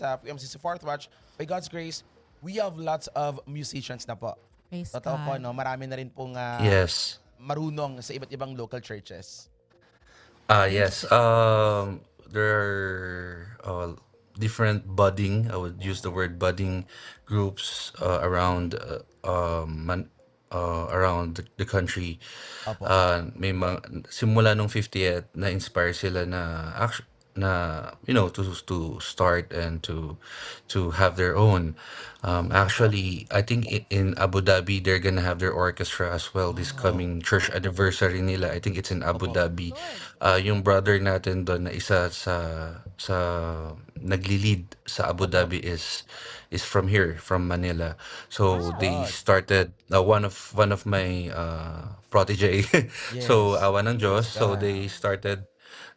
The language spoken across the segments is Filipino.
sa FMCC Fourth Watch, by God's grace, we have lots of musicians na po. Praise Totoo po, God. no? Marami na rin pong Yes. marunong sa iba't ibang local churches. Thank Yes. you. There are different budding, I would use the word budding groups around the country. Opo. May simula nung 50th na-inspire sila na to start and to have their own. Opo. Actually, I think in Abu Dhabi they're gonna have their orchestra as well this Wow. coming church anniversary nila. I think it's in Abu Opo. Dhabi. Lord. Yung brother natin doon na isa sa nagli-lead sa Abu Opo. Dhabi is from here, from Manila. So Praise Wow. they God. started one of my protege. So Yes. awa ng Praise Diyos. So God. Wow.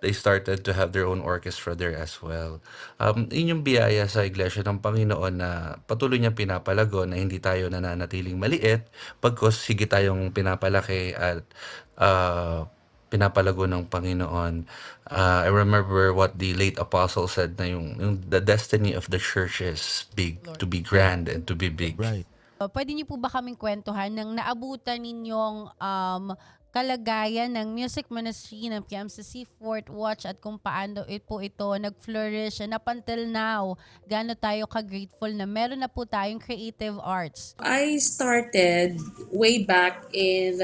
they started to have their own orchestra there as well. Yun yung biyaya sa Iglesia ng Panginoon na patuloy niyang pinapalago na hindi tayo nananatiling maliit, pagkos sige tayong pinapalaki at uh, pinapalago ng Panginoon. I remember what the late apostle said na yung the destiny of the church is big, Lord. to be Yeah. grand and to be big. Right. Pwede niyo po ba kaming kwentuhan ng naabutan ninyong kalagayan ng music ministry ng PMCC Fourth Watch at kung paano ito nag-flourish and up until now, gaano tayo ka-grateful na meron na po tayong creative arts? I started way back in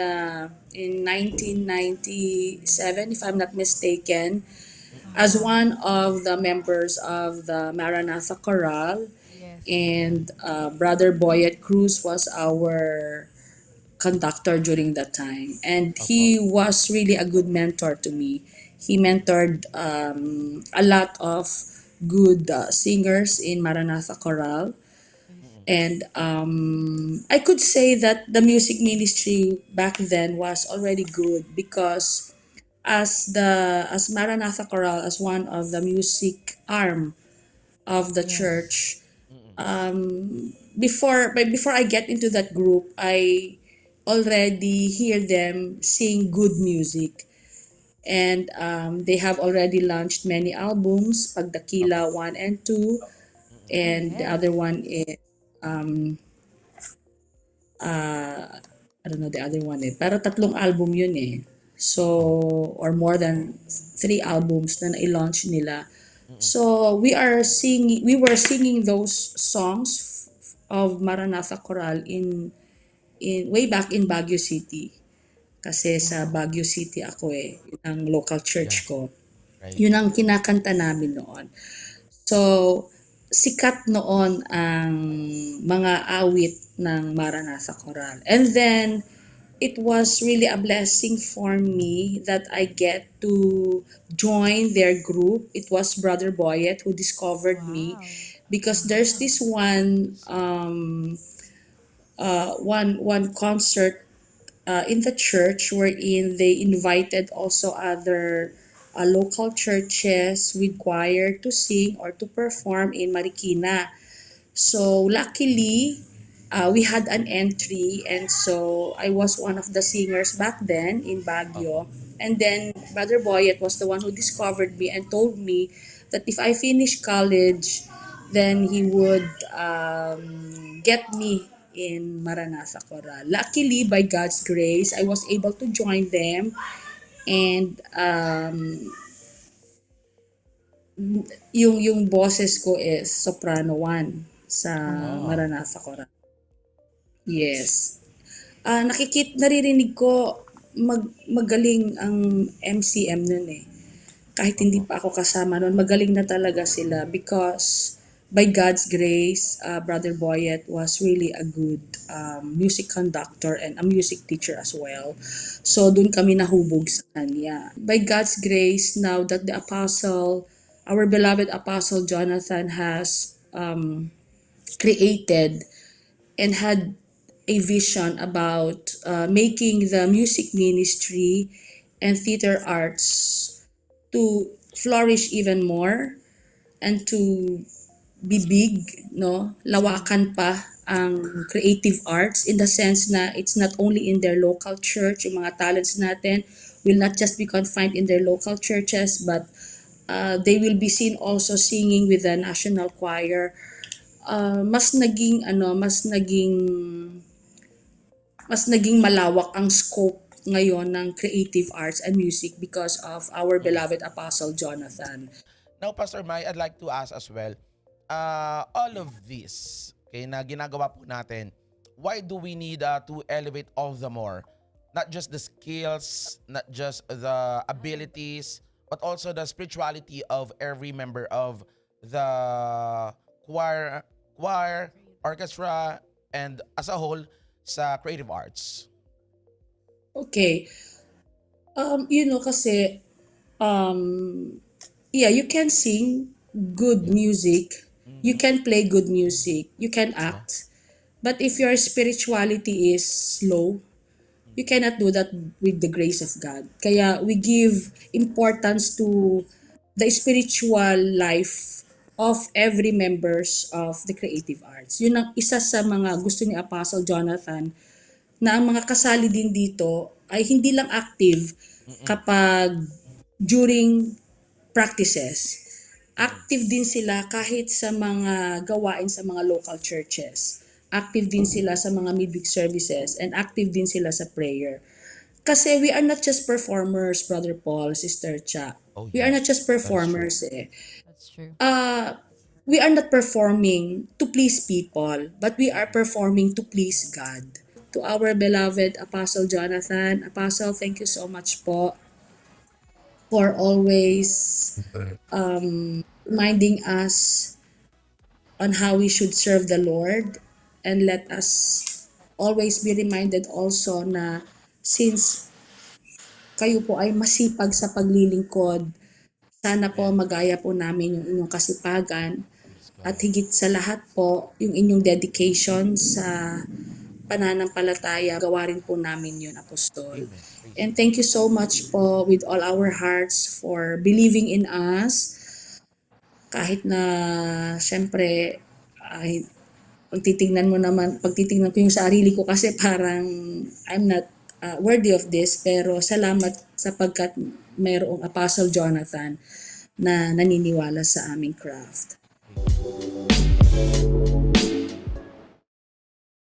1997, if I'm not mistaken, as one of the members of the Maranatha Chorale, Yes. and Brother Boyet Cruz was our conductor during that time, and Opo. he was really a good mentor to me. He mentored a lot of good singers in Maranatha Chorale, and I could say that the music ministry back then was already good because as Maranatha Chorale, as one of the music arm of the Yes. church, before I get into that group, I already hear them sing good music, and they have already launched many albums, Pagdakila Opo. 1 and 2, Oh, and the yes. other one is I don't know the other one eh. Pero tatlong album yun eh. So, or more than 3 albums na na-launch nila. So, we were singing those songs of Maranatha Choral in way back in Baguio City. Kasi sa Wow. Baguio City ako eh. Yun ang local Yeah. church ko. Right. Yun ang kinakanta namin noon. So, sikat noon ang mga awit ng Maranatha Choral. And then, it was really a blessing for me that I get to join their group. It was Brother Boyet who discovered me Wow. because there's this one concert in the church wherein they invited also other local churches with choir to sing or to perform in Marikina. So luckily, we had an entry, and so I was one of the singers back then in Opo. Baguio. And then Brother Boyet was the one who discovered me and told me that if I finish college, then he would get me in Maranatha Choral. Luckily, by God's grace, I was able to join them, and yung boses ko is soprano 1 sa Wow. Maranatha Choral. Yes. Naririnig ko magaling ang MCM nun eh. Kahit hindi Opo. pa ako kasama nun, magaling na talaga sila because by God's grace, Brother Boyet was really a good music conductor and a music teacher as well. So dun kami nahubog sa kanya. By God's grace, now that our beloved Apostle Jonathan has created and had a vision about making the music ministry and theater arts to flourish even more and to be big, no? Lawakan pa ang creative arts in the sense na it's not only in their local church, yung mga talents natin will not just be confined in their local churches, but they will be seen also singing with the national choir. Mas naging malawak ang scope ngayon ng creative arts and music because of our beloved Apostle Jonathan. Now, Pastor Mai, I'd like to ask as well, all of this, okay, na ginagawa po natin, why do we need to elevate all the more? Not just the skills, not just the abilities, but also the spirituality of every member of the choir, orchestra, and as a whole, sa creative arts. Okay. Kasi, yeah, you can sing good music, you can play good music, you can act. But if your spirituality is low, you cannot do that with the grace of God. Kaya we give importance to the spiritual life of every members of the creative arts. Yun ang isa sa mga gusto ni Apostle Jonathan, na ang mga kasali din dito ay hindi lang active kapag during practices. Active din sila kahit sa mga gawain sa mga local churches. Active din sila sa mga midweek services and active din sila sa prayer. Kasi we are not just performers, Brother Paul, Sister Cha. Oh, We are yes. not just performers eh. That's true. We are not performing to please people, but we are performing to please God. To our beloved Apostle Jonathan, Apostle, thank you so much po for always reminding us on how we should serve the Lord, and let us always be reminded also na since kayo po ay masipag sa paglilingkod, sana po magaya po namin yung inyong kasipagan at higit sa lahat po yung inyong dedication sa pananampalataya, gawa rin po namin yun, Apostol. And thank you so much po with all our hearts for believing in us. Kahit na, syempre, ay, pagtitingnan ko yung sarili ko kasi parang I'm not worthy of this, pero salamat sapagkat mayroong Apostle Jonathan na naniniwala sa aming craft.